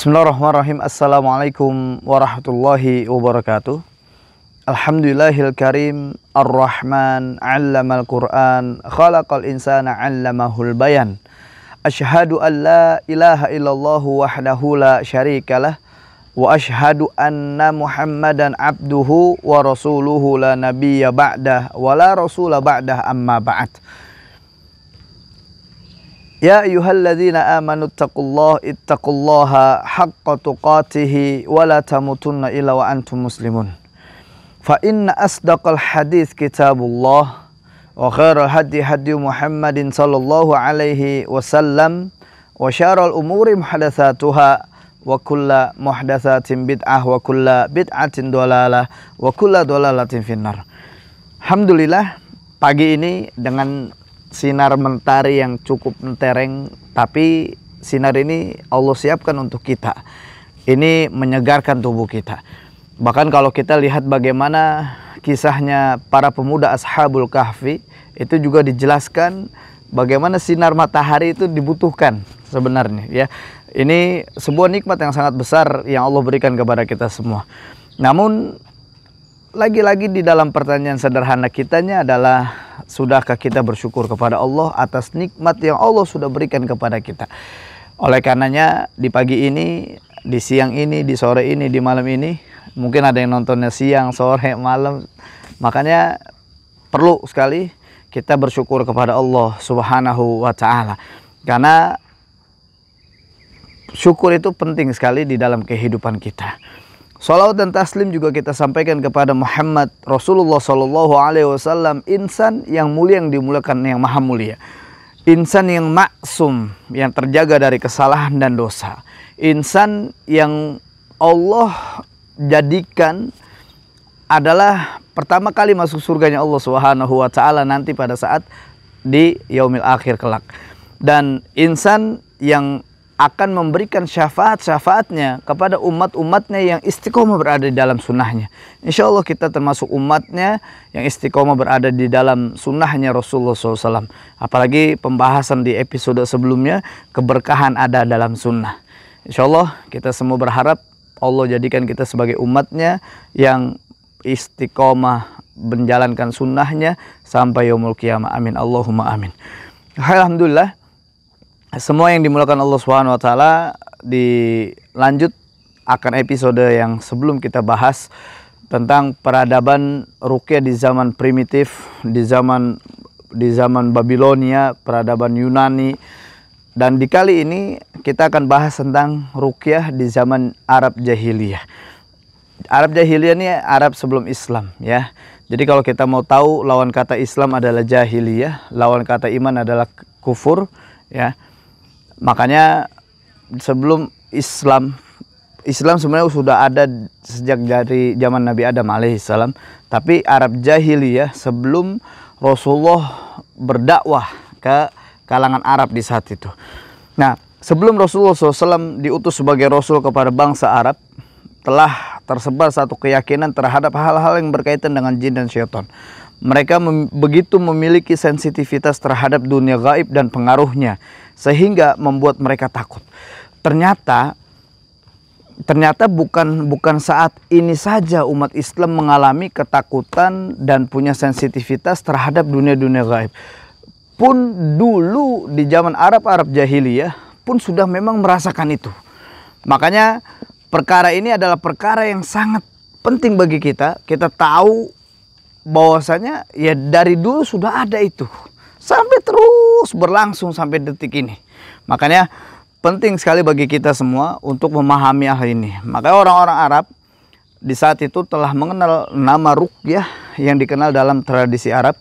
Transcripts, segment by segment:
Bismillahirrahmanirrahim. Assalamualaikum warahmatullahi wabarakatuh. Alhamdulillahil karim ar-Rahman 'allamal Qur'an khalaqal insana 'allamahul bayan. Asyhadu an la ilaha illallah wahdahu la syarikalah wa asyhadu anna Muhammadan abduhu wa rasuluhu la nabiyya ba'dah wa la rasula ba'dah amma ba'd. Ya ayyuhalladzina amanu ittaqullaha haqqa tuqatih wa la tamutunna illa wa antum muslimun. Fa inna asdaqal hadits kitabullah wa khairal hadi hadi Muhammadin sallallahu alaihi wasallam wa syarrul umuri muhdatsatuha wa kullu muhdatsatin bid'ah wa kullu bid'atin dhalalah wa kullu dhalalatin finnar. Alhamdulillah, pagi ini dengan sinar mentari yang cukup mentereng, tapi sinar ini Allah siapkan untuk kita. Ini menyegarkan tubuh kita. Bahkan kalau kita lihat bagaimana kisahnya para pemuda Ashabul Kahfi, itu juga dijelaskan bagaimana sinar matahari itu dibutuhkan sebenarnya, ya. Ini sebuah nikmat yang sangat besar yang Allah berikan kepada kita semua. Namun lagi-lagi di dalam pertanyaan sederhana kitanya adalah, sudahkah kita bersyukur kepada Allah atas nikmat yang Allah sudah berikan kepada kita? Oleh karenanya di pagi ini, di siang ini, di sore ini, di malam ini, mungkin ada yang nontonnya siang, sore, malam, makanya perlu sekali kita bersyukur kepada Allah Subhanahu wa Ta'ala, karena syukur itu penting sekali di dalam kehidupan kita. Salawat dan taslim juga kita sampaikan kepada Muhammad Rasulullah Sallallahu Alaihi Wasallam, insan yang mulia, yang dimuliakan, yang maha mulia, insan yang maksum, yang terjaga dari kesalahan dan dosa, insan yang Allah jadikan adalah pertama kali masuk surganya Allah Subhanahu Wa Ta'ala nanti pada saat di yaumil akhir kelak, dan insan yang akan memberikan syafaat-syafaatnya kepada umat-umatnya yang istiqomah berada di dalam sunnahnya. Insya Allah kita termasuk umatnya yang istiqomah berada di dalam sunnahnya Rasulullah SAW. Apalagi pembahasan di episode sebelumnya, keberkahan ada dalam sunnah. Insya Allah kita semua berharap Allah jadikan kita sebagai umatnya yang istiqomah menjalankan sunnahnya sampai yaumul qiyamah. Amin Allahumma amin. Alhamdulillah, semua yang dimuliakan Allah Subhanahu wa Ta'ala, dilanjut akan episode yang sebelum kita bahas tentang peradaban ruqyah di zaman primitif, di zaman Babilonia, peradaban Yunani, dan di kali ini kita akan bahas tentang ruqyah di zaman Arab Jahiliyah. Arab Jahiliyah ini Arab sebelum Islam, ya. Jadi kalau kita mau tahu, lawan kata Islam adalah jahiliyah, lawan kata iman adalah kufur, ya. Makanya sebelum Islam sebenarnya sudah ada sejak dari zaman Nabi Adam alaihissalam. Tapi Arab Jahiliyah sebelum Rasulullah berdakwah ke kalangan Arab di saat itu. Nah, sebelum Rasulullah SAW diutus sebagai Rasul kepada bangsa Arab, telah tersebar satu keyakinan terhadap hal-hal yang berkaitan dengan jin dan syaitan. Mereka begitu memiliki sensitivitas terhadap dunia gaib dan pengaruhnya, sehingga membuat mereka takut. Ternyata bukan saat ini saja umat Islam mengalami ketakutan dan punya sensitivitas terhadap dunia-dunia gaib. Pun dulu di zaman Arab Jahiliyah pun sudah memang merasakan itu. Makanya perkara ini adalah perkara yang sangat penting bagi kita. Kita tahu bahwasanya ya dari dulu sudah ada itu, sampai terus berlangsung sampai detik ini. Makanya penting sekali bagi kita semua untuk memahami hal ini. Makanya orang-orang Arab di saat itu telah mengenal nama ruqyah yang dikenal dalam tradisi Arab.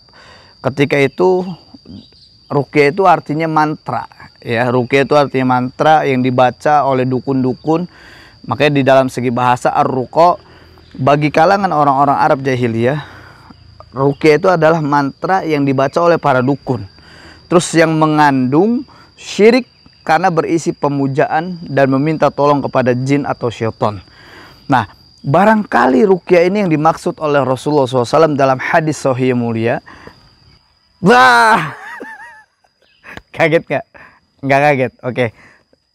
Ketika itu ruqyah itu artinya mantra, ya. Ruqyah itu artinya mantra yang dibaca oleh dukun-dukun. Makanya di dalam segi bahasa ar-ruqa, bagi kalangan orang-orang Arab Jahiliyah, ruqyah itu adalah mantra yang dibaca oleh para dukun, terus yang mengandung syirik karena berisi pemujaan dan meminta tolong kepada jin atau syaitan. Nah, barangkali ruqyah ini yang dimaksud oleh Rasulullah SAW dalam hadis sahih mulia. Wah, kaget nggak? Nggak kaget. Oke,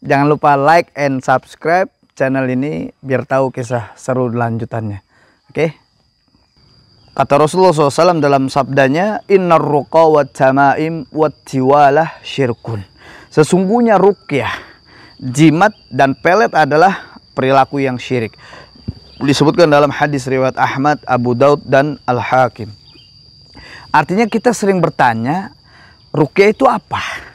jangan lupa like and subscribe channel ini biar tahu kisah seru lanjutannya. Oke? Kata Rasulullah SAW dalam sabdanya, Innar ruqa wa tamaim wa tiwalah syirkun. Sesungguhnya ruqyah, jimat dan pelet adalah perilaku yang syirik. Disebutkan dalam hadis riwayat Ahmad, Abu Daud dan Al-Hakim. Artinya kita sering bertanya, ruqyah itu apa?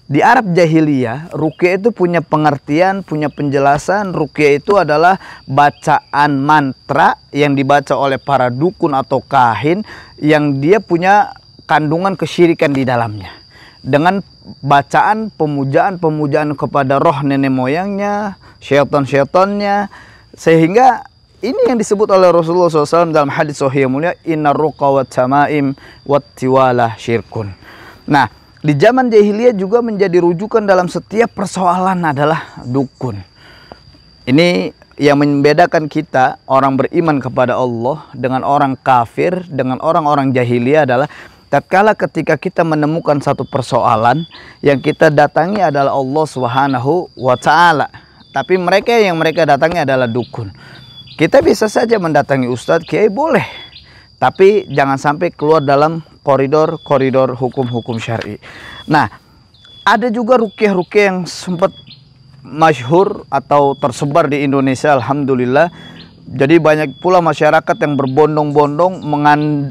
Di Arab jahiliyah, ruqyah itu punya pengertian, punya penjelasan. Ruqyah itu adalah bacaan mantra yang dibaca oleh para dukun atau kahin yang dia punya kandungan kesyirikan di dalamnya. Dengan bacaan pemujaan kepada roh nenek moyangnya, syaitan-syaitannya, sehingga ini yang disebut oleh Rasulullah SAW dalam hadis sahih mulia, Innar ruqa wa tamaim wa tiwalah syirkun. Nah, di zaman jahiliyah juga menjadi rujukan dalam setiap persoalan adalah dukun. Ini yang membedakan kita orang beriman kepada Allah dengan orang kafir, dengan orang-orang jahiliyah adalah tatkala ketika kita menemukan satu persoalan yang kita datangi adalah Allah Subhanahu wa Ta'ala, tapi mereka datangi adalah dukun. Kita bisa saja mendatangi ustadz, kiai boleh, tapi jangan sampai keluar dalam koridor hukum-hukum syar'i. Nah, ada juga ruqyah-ruqyah yang sempat masyhur atau tersebar di Indonesia, alhamdulillah. Jadi banyak pula masyarakat yang berbondong-bondong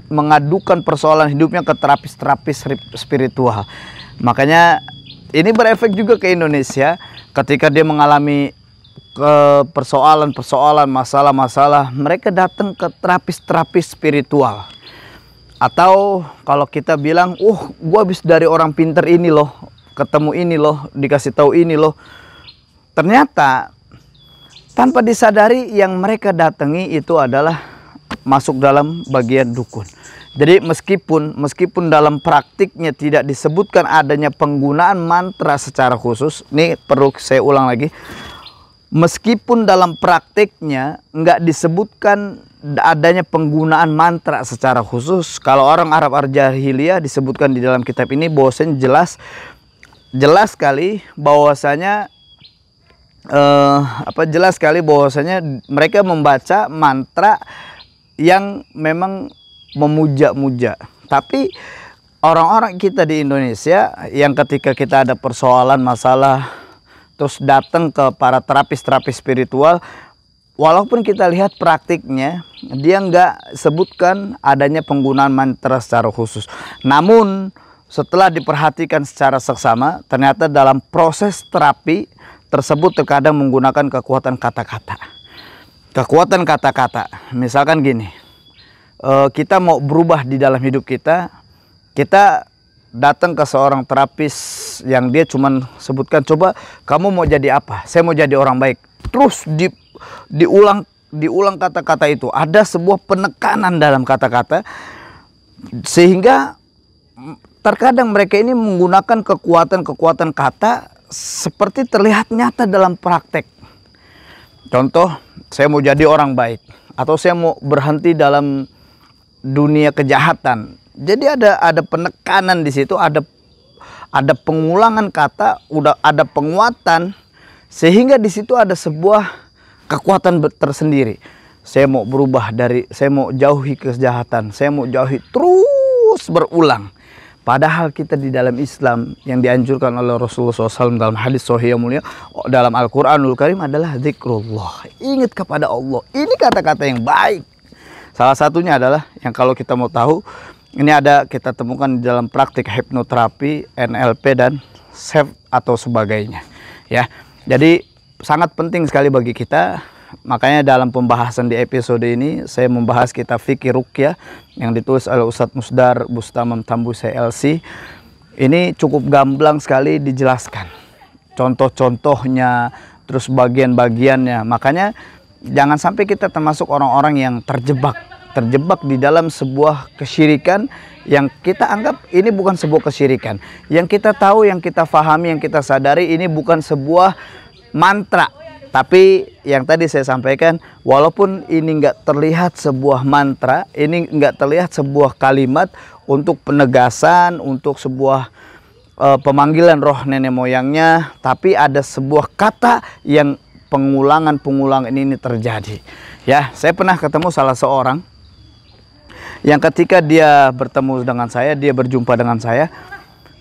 mengadukan persoalan hidupnya ke terapis-terapis spiritual. Makanya ini berefek juga ke Indonesia ketika dia mengalami persoalan-persoalan, masalah-masalah, mereka datang ke terapis-terapis spiritual. Atau kalau kita bilang, gua habis dari orang pinter ini loh, ketemu ini loh, dikasih tahu ini loh. Ternyata tanpa disadari yang mereka datangi itu adalah masuk dalam bagian dukun. Jadi meskipun dalam praktiknya tidak disebutkan adanya penggunaan mantra secara khusus, ini perlu saya ulang lagi. Meskipun dalam praktiknya nggak disebutkan adanya penggunaan mantra secara khusus, kalau orang Arab jahiliyah disebutkan di dalam kitab ini bahwasanya jelas sekali bahwasanya mereka membaca mantra yang memang memuja-muja. Tapi orang-orang kita di Indonesia yang ketika kita ada persoalan masalah terus datang ke para terapis-terapis spiritual, walaupun kita lihat praktiknya, dia nggak sebutkan adanya penggunaan mantra secara khusus. Namun setelah diperhatikan secara seksama, ternyata dalam proses terapi tersebut terkadang menggunakan kekuatan kata-kata. Kekuatan kata-kata, misalkan gini, kita mau berubah di dalam hidup kita datang ke seorang terapis yang dia cuman sebutkan, coba kamu mau jadi apa? Saya mau jadi orang baik. Terus diulang kata-kata itu. Ada sebuah penekanan dalam kata-kata sehingga terkadang mereka ini menggunakan kekuatan kata seperti terlihat nyata dalam praktek. Contoh, saya mau jadi orang baik atau saya mau berhenti dalam dunia kejahatan. Jadi ada penekanan di situ, ada pengulangan kata, udah ada penguatan, sehingga di situ ada sebuah kekuatan tersendiri. Saya mau berubah saya mau jauhi kejahatan, saya mau jauhi, terus berulang. Padahal kita di dalam Islam yang dianjurkan oleh Rasulullah SAW dalam hadis sahih yang mulia dalam Al-Quranul Karim adalah zikrullah. Ingat kepada Allah. Ini kata-kata yang baik. Salah satunya adalah yang kalau kita mau tahu, ini kita temukan di dalam praktik hipnoterapi, NLP dan SEF atau sebagainya. Ya, jadi sangat penting sekali bagi kita. Makanya dalam pembahasan di episode ini saya membahas kitab fikih ruqyah yang ditulis oleh Ustadz Musdar Bustamam Tambuse LC. Ini cukup gamblang sekali dijelaskan. Contoh-contohnya, terus bagian-bagiannya. Makanya jangan sampai kita termasuk orang-orang yang terjebak di dalam sebuah kesyirikan yang kita anggap ini bukan sebuah kesyirikan. Yang kita tahu, yang kita fahami, yang kita sadari ini bukan sebuah mantra. Tapi yang tadi saya sampaikan, walaupun ini nggak terlihat sebuah mantra, ini nggak terlihat sebuah kalimat untuk penegasan, untuk sebuah pemanggilan roh nenek moyangnya, tapi ada sebuah kata yang pengulangan ini terjadi. Ya, saya pernah ketemu salah seorang yang ketika dia bertemu dengan saya, dia berjumpa dengan saya,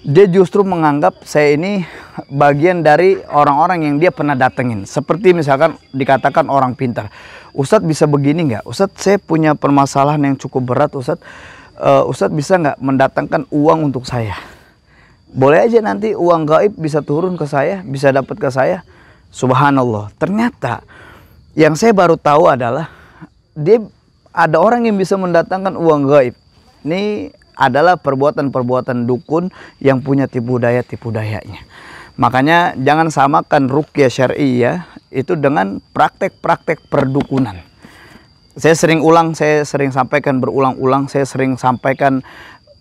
dia justru menganggap saya ini bagian dari orang-orang yang dia pernah datengin. Seperti misalkan dikatakan orang pintar. Ustadz bisa begini nggak? Ustadz, saya punya permasalahan yang cukup berat, Ustadz. Ustadz bisa nggak mendatangkan uang untuk saya? Boleh aja nanti uang gaib bisa turun ke saya, bisa dapat ke saya. Subhanallah. Ternyata yang saya baru tahu adalah dia ada orang yang bisa mendatangkan uang gaib. Ini adalah perbuatan-perbuatan dukun yang punya tipu dayanya. Makanya jangan samakan ruqyah syar'iyyah itu dengan praktek-praktek perdukunan. Saya sering sampaikan berulang-ulang, saya sering sampaikan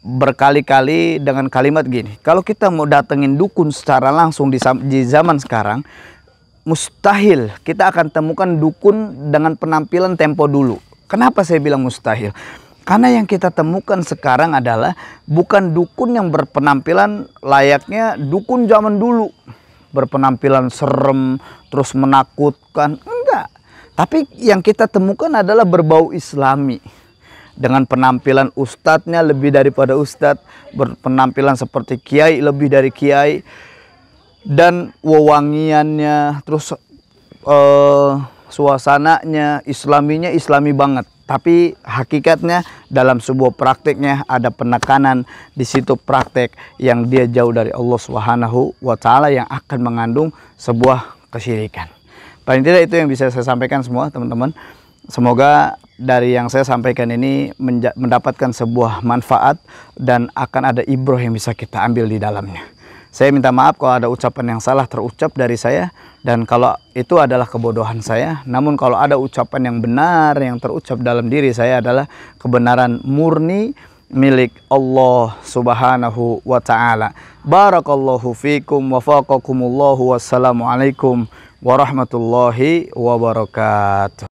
berkali-kali dengan kalimat gini. Kalau kita mau datengin dukun secara langsung di zaman sekarang, mustahil kita akan temukan dukun dengan penampilan tempo dulu. Kenapa saya bilang mustahil? Karena yang kita temukan sekarang adalah bukan dukun yang berpenampilan layaknya dukun zaman dulu. Berpenampilan serem, terus menakutkan. Enggak. Tapi yang kita temukan adalah berbau islami. Dengan penampilan ustadznya lebih daripada ustadz. Berpenampilan seperti kiai lebih dari kiai. Dan wewangiannya, terus suasananya, islami banget. Tapi hakikatnya dalam sebuah prakteknya ada penekanan di situ, praktek yang dia jauh dari Allah Subhanahu wa Ta'ala yang akan mengandung sebuah kesyirikan. Paling tidak itu yang bisa saya sampaikan semua teman-teman. Semoga dari yang saya sampaikan ini mendapatkan sebuah manfaat dan akan ada ibrah yang bisa kita ambil di dalamnya. Saya minta maaf kalau ada ucapan yang salah terucap dari saya, dan kalau itu adalah kebodohan saya. Namun kalau ada ucapan yang benar yang terucap dalam diri saya adalah kebenaran murni milik Allah Subhanahu wa Ta'ala. Barakallahu fikum wa faqakumullahu. Wassalamualaikum warahmatullahi wabarakatuh.